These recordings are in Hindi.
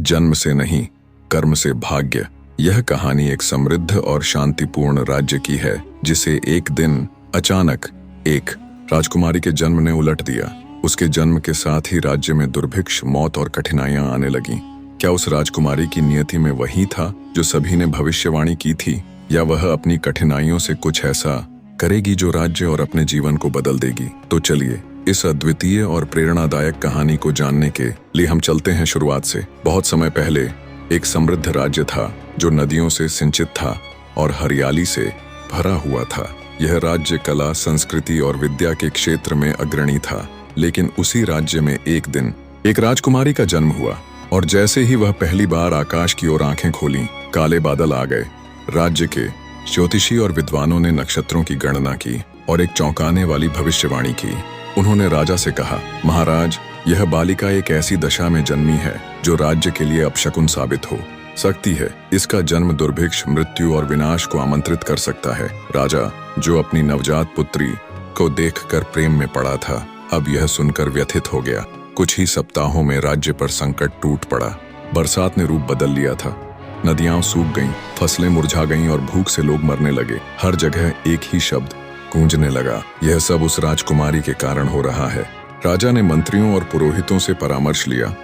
जन्म से नहीं, कर्म से भाग्य। यह कहानी एक समृद्ध और शांतिपूर्ण राज्य की है जिसे एक दिन अचानक एक राजकुमारी के जन्म ने उलट दिया। उसके जन्म के साथ ही राज्य में दुर्भिक्ष, मौत और कठिनाइयां आने लगीं। क्या उस राजकुमारी की नियति में वही था जो सभी ने भविष्यवाणी की थी, या वह अपनी कठिनाइयों से कुछ ऐसा करेगी जो राज्य और अपने जीवन को बदल देगी? तो चलिए इस अद्वितीय और प्रेरणादायक कहानी को जानने के लिए हम चलते हैं शुरुआत से। बहुत समय पहले एक समृद्ध राज्य था जो नदियों से सिंचित था और हरियाली से भरा हुआ था। यह राज्य कला, संस्कृति और विद्या के क्षेत्र में अग्रणी था। लेकिन उसी राज्य में एक दिन एक राजकुमारी का जन्म हुआ, और जैसे ही वह पहली बार आकाश की ओर आंखें खोलीं, काले बादल आ गए। राज्य के ज्योतिषी और विद्वानों ने नक्षत्रों की गणना की और एक चौंकाने वाली भविष्यवाणी की। उन्होंने राजा से कहा, महाराज, यह बालिका एक ऐसी दशा में जन्मी है जो राज्य के लिए अपशकुन साबित हो सकती है। इसका जन्म दुर्भिक्ष, मृत्यु और विनाश को आमंत्रित कर सकता है। राजा, जो अपनी नवजात पुत्री को देखकर प्रेम में पड़ा था, अब यह सुनकर व्यथित हो गया। कुछ ही सप्ताहों में राज्य पर संकट टूट पड़ा। बरसात ने रूप बदल लिया था। नदियां सूख गईं, फसलें मुरझा गईं और भूख से लोग मरने लगे। हर जगह एक ही शब्द गूंजने लगा, यह सब उस राजकुमारी के कारण हो रहा है। राजा ने मंत्रियों और पुरोहितों से परामर्श लिया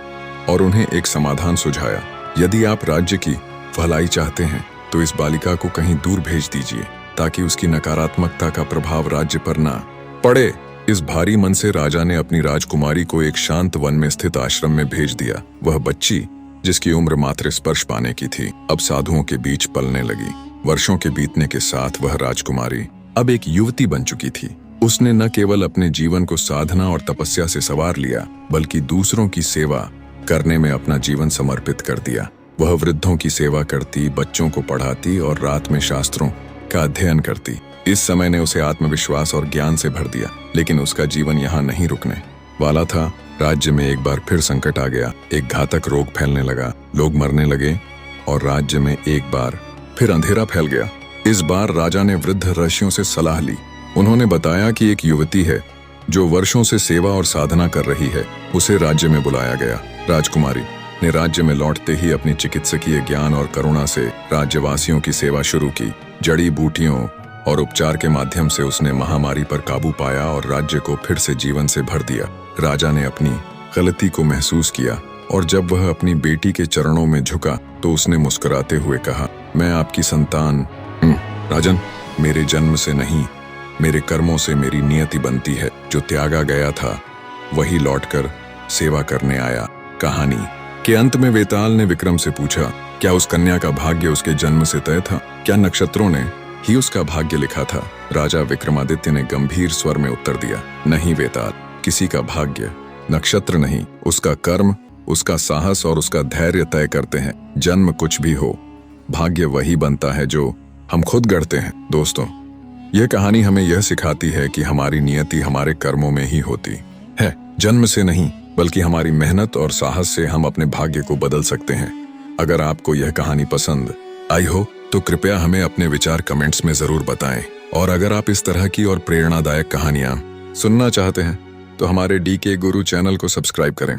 और उन्हें एक समाधान सुझाया। यदि आप राज्य की भलाई चाहते हैं तो इस बालिका को कहीं दूर भेज दीजिए ताकि उसकी नकारात्मकता का प्रभाव राज्य पर ना पड़े। इस भारी मन से राजा ने अपनी राजकुमारी को एक शांत वन में स्थित आश्रम में भेज दिया। वह बच्ची, जिसकी उम्र मात्र स्पर्श पाने की थी, अब साधुओं के बीच पलने लगी। वर्षों के बीतने के साथ वह राजकुमारी अब एक युवती बन चुकी थी। उसने न केवल अपने जीवन को साधना और तपस्या से संवार लिया, बल्कि दूसरों की सेवा करने में अपना जीवन समर्पित कर दिया। वह वृद्धों की सेवा करती, बच्चों को पढ़ाती और रात में शास्त्रों का अध्ययन करती। इस समय ने उसे आत्मविश्वास और ज्ञान से भर दिया। लेकिन उसका जीवन यहाँ नहीं रुकने वाला था। राज्य में एक बार फिर संकट आ गया। एक घातक रोग फैलने लगा, लोग मरने लगे और राज्य में एक बार फिर अंधेरा फैल गया। इस बार राजा ने वृद्ध ऋषियों से सलाह ली। उन्होंने बताया कि एक युवती है जो वर्षों से सेवा और साधना कर रही है। उसे राज्य में बुलाया गया। राजकुमारी ने राज्य में लौटते ही अपनी चिकित्सकीय ज्ञान और करुणा से राज्यवासियों की सेवा शुरू की। जड़ी बूटियों और उपचार के माध्यम से उसने महामारी पर काबू पाया और राज्य को फिर से जीवन से भर दिया। राजा ने अपनी गलती को महसूस किया और जब वह अपनी बेटी के चरणों में झुका तो उसने मुस्कुराते हुए कहा, मैं आपकी संतान राजन, मेरे जन्म से नहीं, मेरे कर्मों से मेरी नियति बनती है। जो त्यागा गया था वही लौटकर सेवा करने आया। कहानी के अंत में वेताल ने विक्रम से पूछा, क्या उस कन्या का भाग्य उसके जन्म से तय था? क्या नक्षत्रों ने ही उसका भाग्य लिखा था? राजा विक्रमादित्य ने गंभीर स्वर में उत्तर दिया, नहीं वेताल, किसी का भाग्य नक्षत्र नहीं, उसका कर्म, उसका साहस और उसका धैर्य तय करते हैं। जन्म कुछ भी हो, भाग्य वही बनता है जो हम खुद गढ़ते हैं। दोस्तों, यह कहानी हमें यह सिखाती है कि हमारी नियति हमारे कर्मों में ही होती है, जन्म से नहीं, बल्कि हमारी मेहनत और साहस से हम अपने भाग्य को बदल सकते हैं। अगर आपको यह कहानी पसंद आई हो तो कृपया हमें अपने विचार कमेंट्स में जरूर बताएं। और अगर आप इस तरह की और प्रेरणादायक कहानियां सुनना चाहते हैं तो हमारे DK गुरु चैनल को सब्सक्राइब करें।